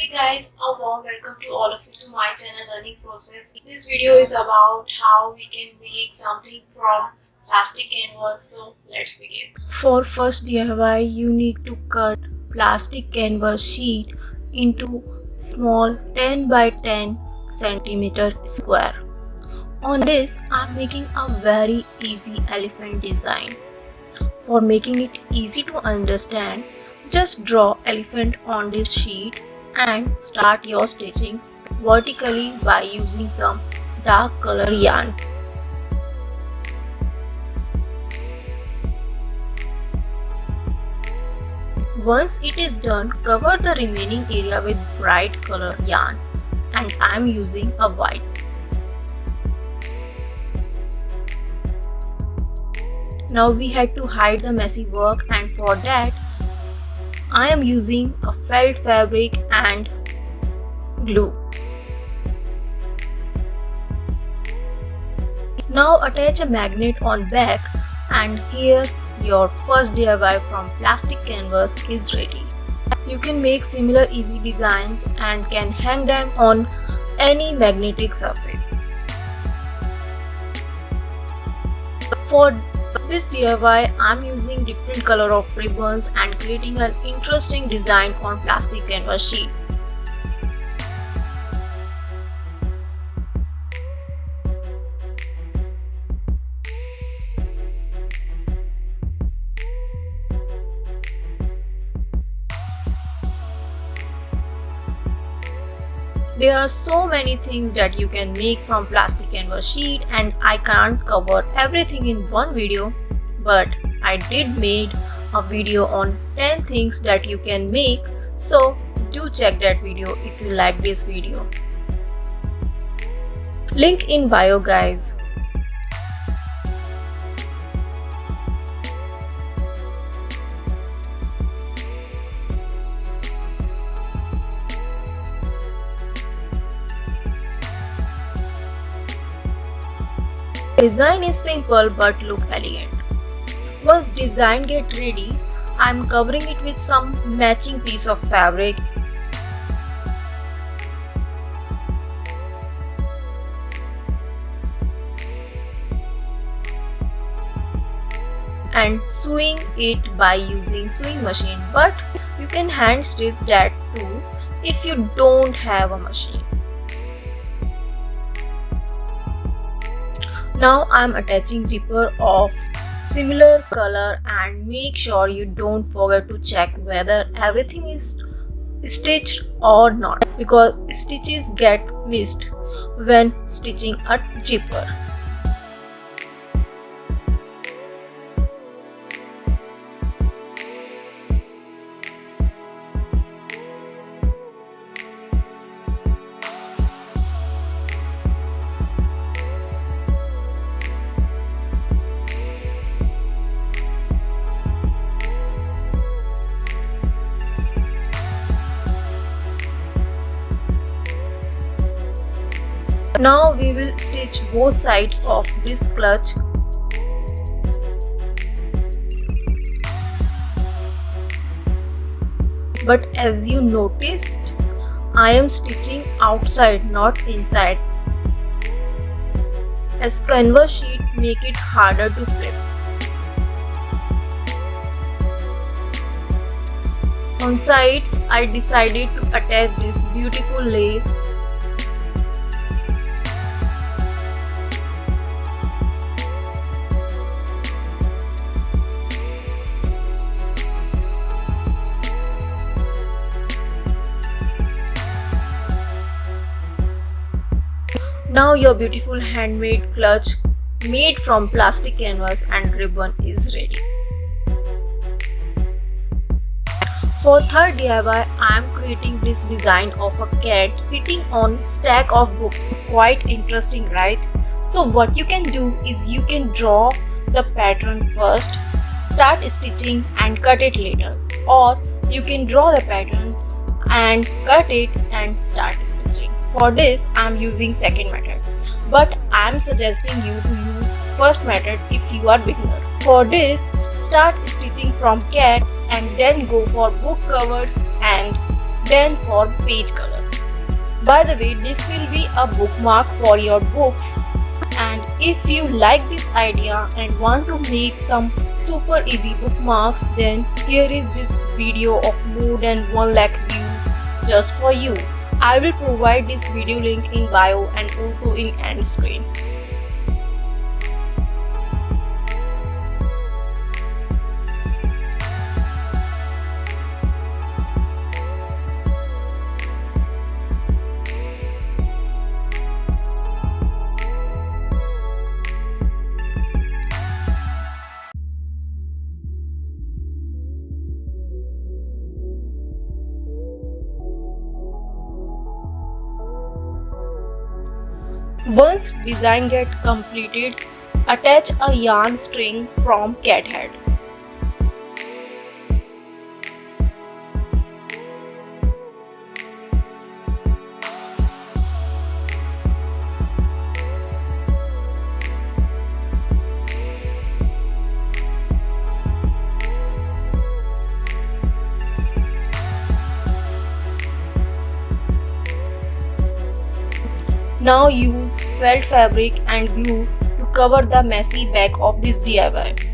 Hey guys, a warm welcome to all of you to my channel Learning Process. This video is about how we can make something from plastic canvas. So let's begin. For first DIY, you need to cut plastic canvas sheet into small 10 by 10 centimeter square. On this, I'm making a very easy elephant design. For making it easy to understand, just draw elephant on this sheet and start your stitching vertically by using some dark color yarn. Once it is done, cover the remaining area with bright color yarn, and I am using a white. Now we had to hide the messy work, and for that I am using a felt fabric and glue. Now attach a magnet on back, and here your first DIY from plastic canvas is ready. You can make similar easy designs and can hang them on any magnetic surface. For this DIY, I'm using different color of ribbons and creating an interesting design on plastic canvas sheet. There are so many things that you can make from plastic canvas sheet, and I can't cover everything in one video, but I did made a video on 10 things that you can make, so do check that video if you like this video. Link in bio guys. Design is simple but look elegant. Once design get ready, I am covering it with some matching piece of fabric. And sewing it by using sewing machine, but you can hand stitch that too if you don't have a machine. Now I am attaching zipper of similar color, and make sure you don't forget to check whether everything is stitched or not, because stitches get missed when stitching a zipper. Now we will stitch both sides of this clutch. But as you noticed, I am stitching outside, not inside, as canvas sheet make it harder to flip. On sides, I decided to attach this beautiful lace. Now your beautiful handmade clutch made from plastic canvas and ribbon is ready. For third DIY, I am creating this design of a cat sitting on stack of books. Quite interesting, right? So what you can do is you can draw the pattern first, start stitching and cut it later, or you can draw the pattern and cut it and start stitching. For this, I am using second method, but I am suggesting you to use first method if you are beginner. For this, start stitching from cat and then go for book covers and than for page color. By the way, this will be a bookmark for your books, and if you like this idea and want to make some super easy bookmarks, then here is this video of more than 1 lakh views just for you. I will provide this video link in bio and also in end screen. Once design get completed, attach a yarn string from cat head. Now use felt fabric and glue to cover the messy back of this DIY.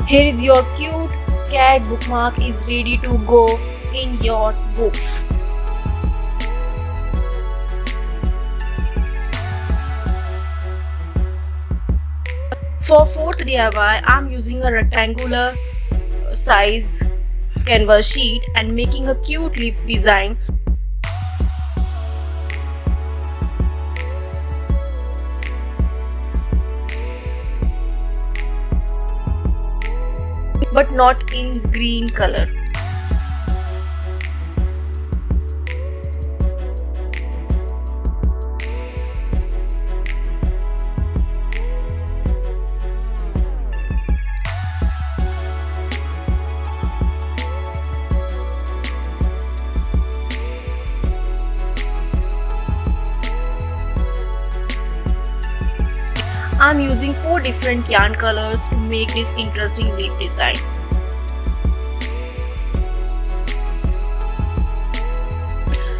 Here is your cute cat bookmark is ready to go in your books. For fourth DIY, I am using a rectangular size canvas sheet and making a cute leaf design. But not in green color. I'm using 4 different yarn colors to make this interesting leaf design.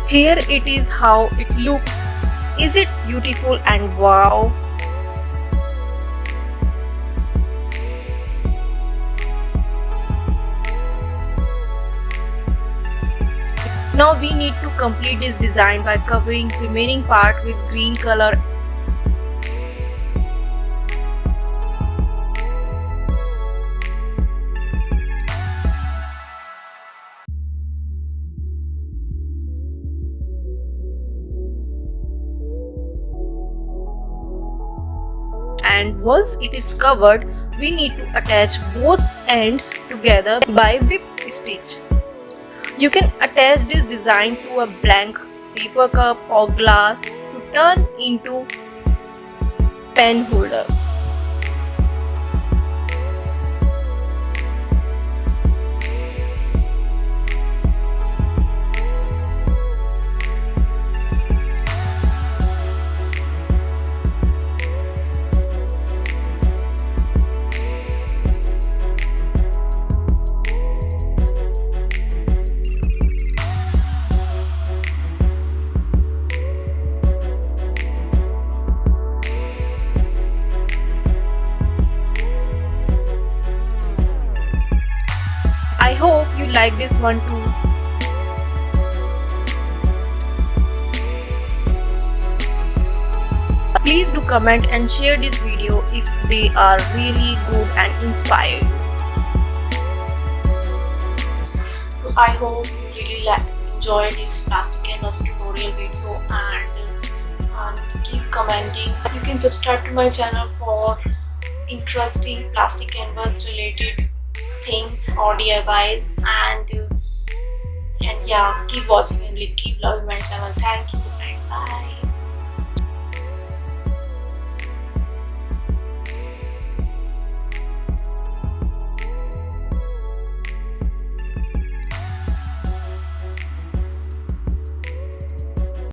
Here it is how it looks. Is it beautiful and wow? Now we need to complete this design by covering remaining part with green color. And once it is covered, we need to attach both ends together by whip stitch. You can attach this design to a blank paper cup or glass to turn into pen holder. I hope you like this one too. Please do comment and share this video if they are really good and inspired. So I hope you really enjoyed this plastic canvas tutorial video and keep commenting. You can subscribe to my channel for interesting plastic canvas related things or DIYs, and yeah, keep watching and keep loving my channel. Thank you and bye.